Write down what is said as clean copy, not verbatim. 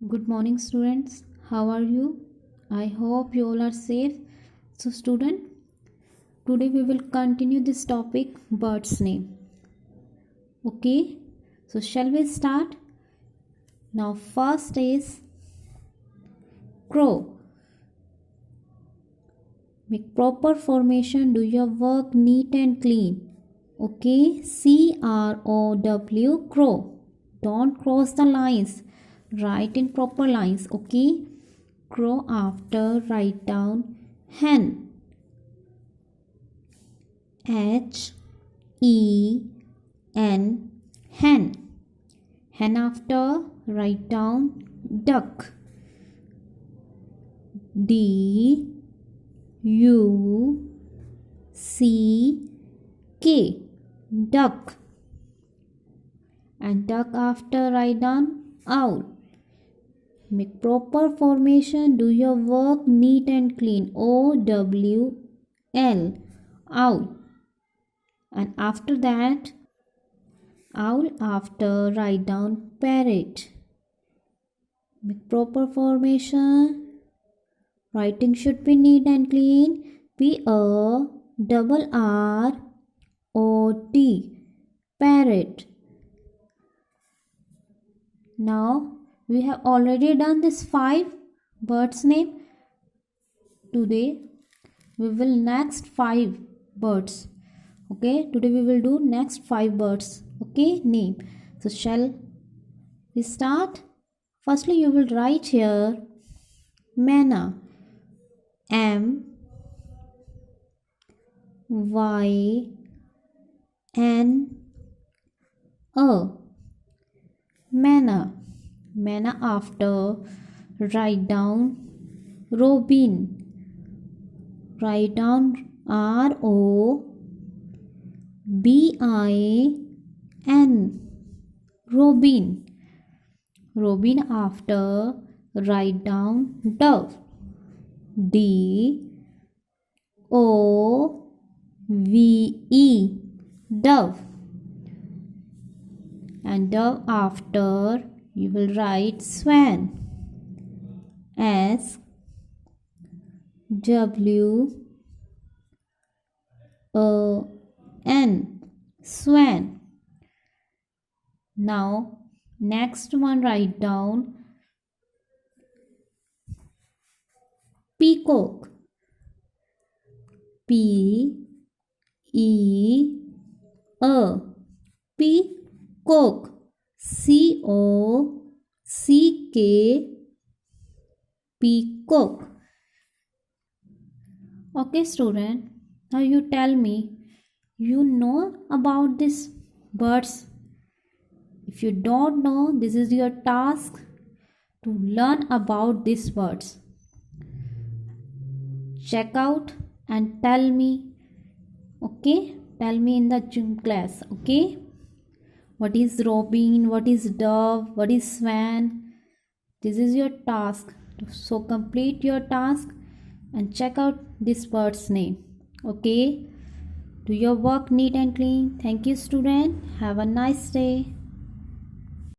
Good morning, students. How are you? I hope you all are safe. So, student, today we will continue this topic, bird's name. Okay, so shall we start? Now, first is crow. Make proper formation. Do your work neat and clean. Okay, CROW, crow. Don't cross the lines. Write in proper lines. Okay, crow. After write down hen. HEN, hen. Hen. After write down duck. DUCK, duck. And duck after write down owl. Make proper formation. Do your work neat and clean. OWL, owl. And after that owl after write down parrot. Make proper formation. Writing should be neat and clean. PARROT, parrot. Now we have already done this 5 birds name. Today we will next 5 birds. Okay, today we will do next 5 birds. Okay, name. So shall we start? Firstly, you will write here manna. MYNA, manna. Manna after write down robin. Write down ROBIN, robin. Robin after write down dove. DOVE, dove. And dove after you will write swan. SWAN, swan. Now next one write down peacock. Peacock, COCK, peacock. Okay, student, now you tell me, you know about these birds? If you don't know, this is your task to learn about these birds. Check out and tell me. Okay, tell me in the gym class. Okay, what is robin, what is dove, what is swan? This is your task. So complete your task and check out this bird's name. Okay, do your work neat and clean. Thank you, student. Have a nice day.